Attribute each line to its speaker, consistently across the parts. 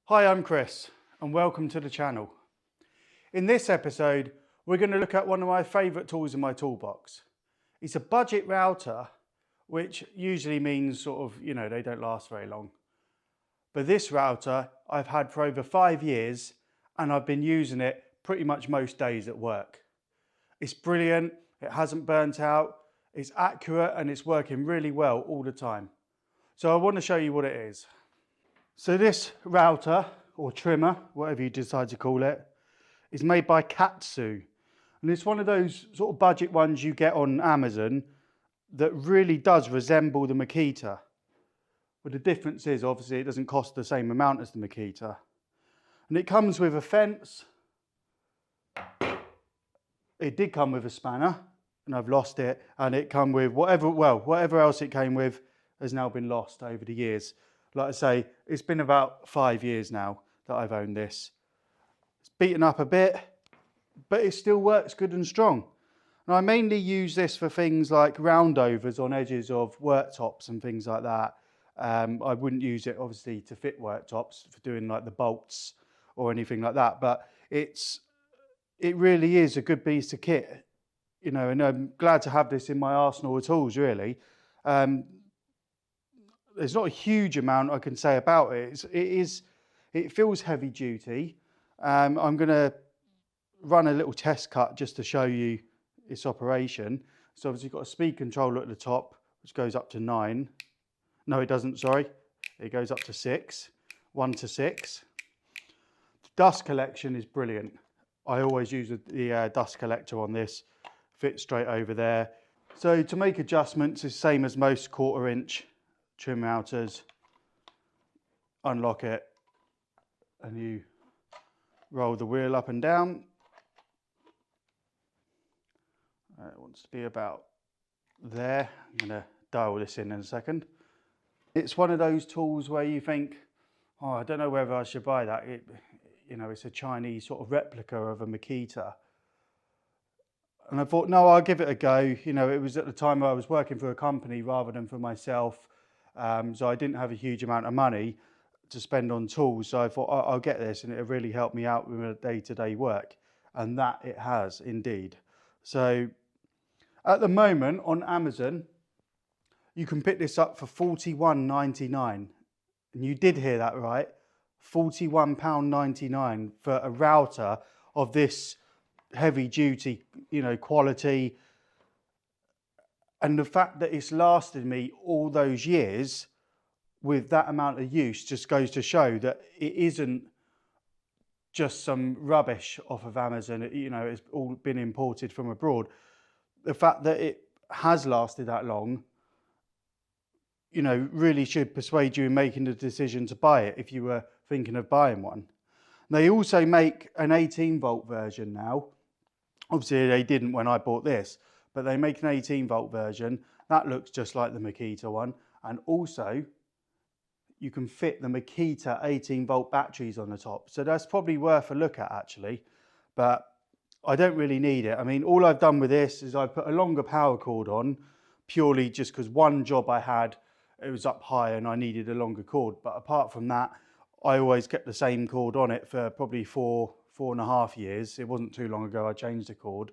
Speaker 1: Hi, I'm Chris and welcome to the channel. In this episode, we're going to look at one of my favourite tools in my toolbox. It's a budget router, which usually means they don't last very long. But this router I've had for over 5 years and I've been using it pretty much most days at work. It's brilliant, it hasn't burnt out, it's accurate and it's working really well all the time. So I want to show you what it is. So this router, or trimmer, whatever you decide to call it, is made by Katsu. And it's one of those sort of budget ones you get on Amazon that really does resemble the Makita. But the difference is, obviously, it doesn't cost the same amount as the Makita. And it comes with a fence. It did come with a spanner, and I've lost it. And it come with whatever else it came with has now been lost over the years. Like I say, it's been about 5 years now that I've owned this. It's beaten up a bit, but it still works good and strong. And I mainly use this for things like roundovers on edges of worktops and things like that. I wouldn't use it obviously to fit worktops for doing like the bolts or anything like that, but it really is a good piece of kit, and I'm glad to have this in my arsenal of tools really. There's not a huge amount I can say about it. It feels heavy duty. I'm going to run a little test cut just to show you its operation. So obviously you've got a speed controller at the top, which goes up to 9. No, it doesn't, sorry. It goes up to 6, 1 to 6. The dust collection is brilliant. I always use the dust collector on this. Fits straight over there. So to make adjustments is same as most 1/4 inch trim routers. Unlock it and you roll the wheel up and down. It wants to be about there. I'm going to dial this in a second. It's one of those tools where you think, oh, I don't know whether I should buy that. It's a Chinese sort of replica of a Makita. And I thought, no, I'll give it a go. It was at the time I was working for a company rather than for myself. So I didn't have a huge amount of money to spend on tools. So I thought, I'll get this and it'll really help me out with my day-to-day work. And that it has indeed. So at the moment on Amazon, you can pick this up for £41.99. And you did hear that right. £41.99 for a router of this heavy duty, quality. And the fact that it's lasted me all those years with that amount of use just goes to show that it isn't just some rubbish off of Amazon. It's all been imported from abroad. The fact that it has lasted that long, really should persuade you in making the decision to buy it if you were thinking of buying one. They also make an 18-volt version now. Obviously, they didn't when I bought this, but they make an 18-volt version. That looks just like the Makita one. And also, you can fit the Makita 18-volt batteries on the top. So that's probably worth a look at, actually. But I don't really need it. I mean, all I've done with this is I've put a longer power cord on, purely just because one job I had, it was up high and I needed a longer cord. But apart from that, I always kept the same cord on it for probably 4.5 years. It wasn't too long ago I changed the cord.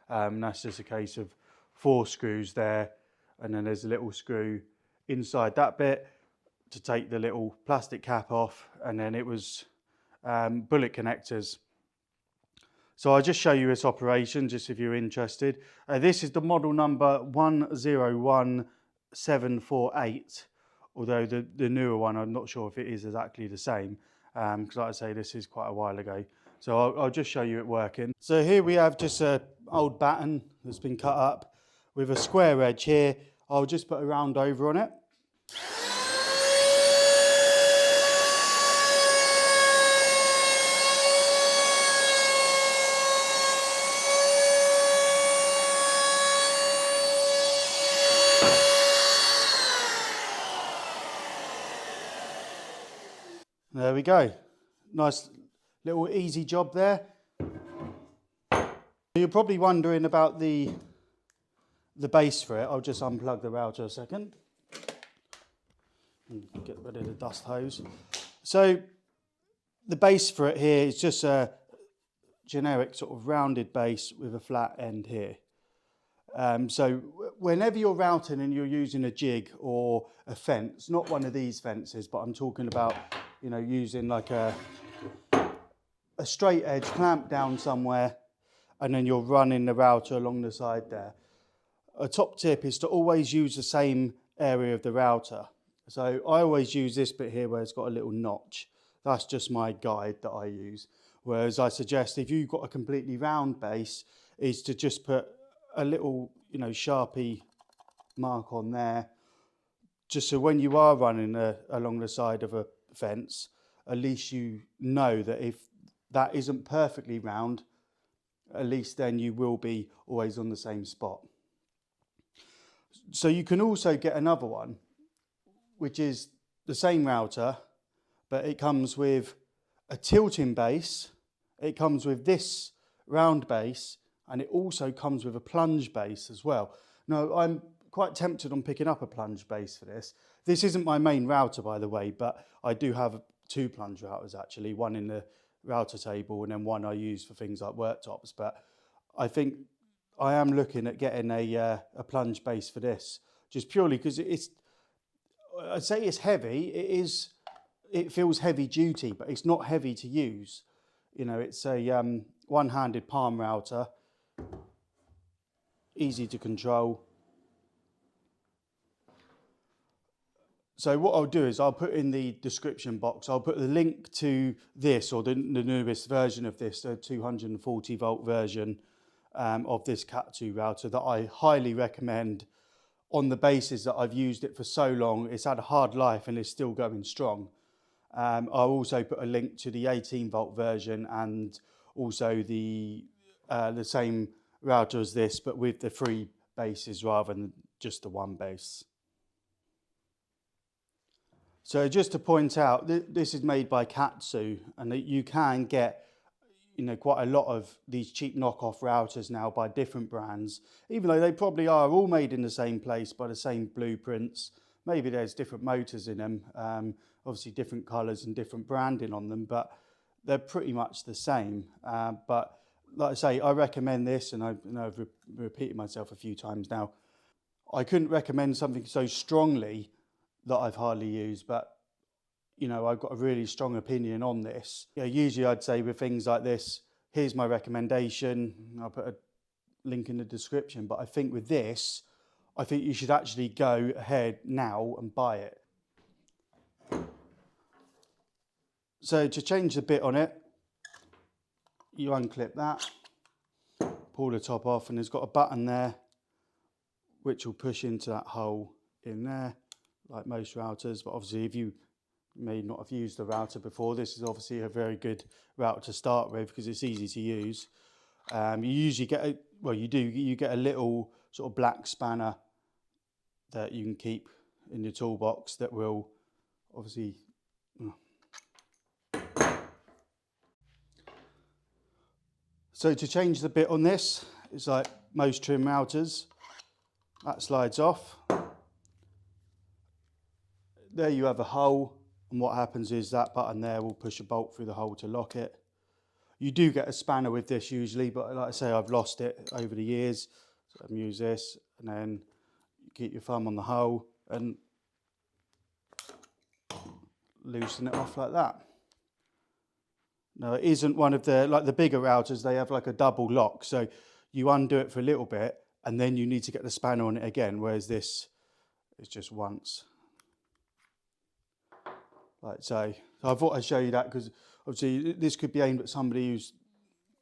Speaker 1: That's just a case of 4 screws there, and then there's a little screw inside that bit to take the little plastic cap off, and then it was bullet connectors. So I'll just show you its operation, just if you're interested. This is the model number 101748, although the newer one, I'm not sure if it is exactly the same, because like I say, this is quite a while ago. So I'll just show you it working. So here we have just an old batten that's been cut up with a square edge here. I'll just put a round over on it. There we go. Nice little easy job there. You're probably wondering about the base for it. I'll just unplug the router a second. And get rid of the dust hose. So The base for it here is just a generic sort of rounded base with a flat end here. So whenever you're routing and you're using a jig or a fence, not one of these fences, but I'm talking about, you know, using like a straight edge clamp down somewhere, and then you're running the router along the side there. A top tip is to always use the same area of the router. So I always use this bit here where it's got a little notch. That's just my guide that I use. Whereas I suggest if you've got a completely round base, is to just put a little, you know, Sharpie mark on there, just so when you are running along the side of a fence, at least you know that if that isn't perfectly round, at least then you will be always on the same spot. So you can also get another one, which is the same router, but it comes with a tilting base, it comes with this round base, and it also comes with a plunge base as well. Now, I'm quite tempted on picking up a plunge base for this. This isn't my main router, by the way, but I do have 2 plunge routers actually, one in the router table and then one I use for things like worktops. But I think I am looking at getting a plunge base for this, just purely because I'd say it's heavy. It feels heavy duty, but it's not heavy to use. You know, it's a one-handed palm router, easy to control. So what I'll do is I'll put in the description box, I'll put the link to this, or the newest version of this, the 240 volt version of this Katsu router that I highly recommend on the basis that I've used it for so long. It's had a hard life and it's still going strong. I'll also put a link to the 18 volt version and also the same router as this, but with the 3 bases rather than just the 1 base. So just to point out, this is made by Katsu, and that you can get, you know, quite a lot of these cheap knockoff routers now by different brands, even though they probably are all made in the same place by the same blueprints. Maybe there's different motors in them, obviously different colours and different branding on them, but they're pretty much the same. But like I say, I recommend this, and I've repeated myself a few times now. I couldn't recommend something so strongly that I've hardly used, but you know, I've got a really strong opinion on this. You know, usually I'd say with things like this, here's my recommendation, I'll put a link in the description, but I think with this, I think you should actually go ahead now and buy it. So to change the bit on it, you unclip that, pull the top off, and there's got a button there which will push into that hole in there, like most routers. But obviously if you may not have used the router before, this is obviously a very good router to start with because it's easy to use. You usually get you get a little sort of black spanner that you can keep in your toolbox that will obviously So to change the bit on this, it's like most trim routers, that slides off. There you have a hole, and what happens is that button there will push a bolt through the hole to lock it. You do get a spanner with this usually, but like I say, I've lost it over the years. So I use this, and then you keep your thumb on the hole and loosen it off like that. Now it isn't one of the bigger routers, they have like a double lock. So you undo it for a little bit and then you need to get the spanner on it again. Whereas this is just once. Like so. So I thought I'd show you that because obviously this could be aimed at somebody who's,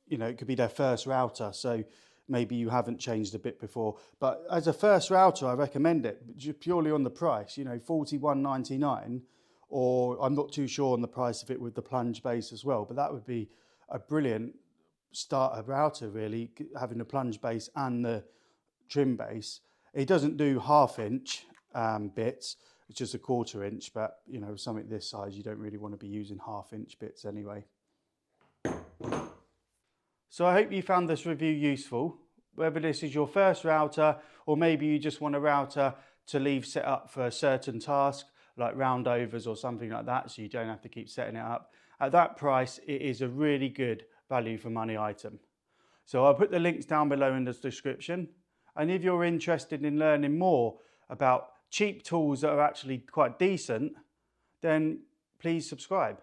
Speaker 1: you know, it could be their first router. So maybe you haven't changed a bit before. But as a first router, I recommend it just purely on the price, you know, $41.99. Or I'm not too sure on the price of it with the plunge base as well, but that would be a brilliant starter router really, having the plunge base and the trim base. It doesn't do 1/2 inch bits, it's just a 1/4 inch, but you know, something this size you don't really want to be using 1/2 inch bits anyway. So I hope you found this review useful. Whether this is your first router or maybe you just want a router to leave set up for a certain task, like roundovers or something like that, so you don't have to keep setting it up. At that price, it is a really good value for money item. So I'll put the links down below in the description. And if you're interested in learning more about cheap tools that are actually quite decent, then please subscribe.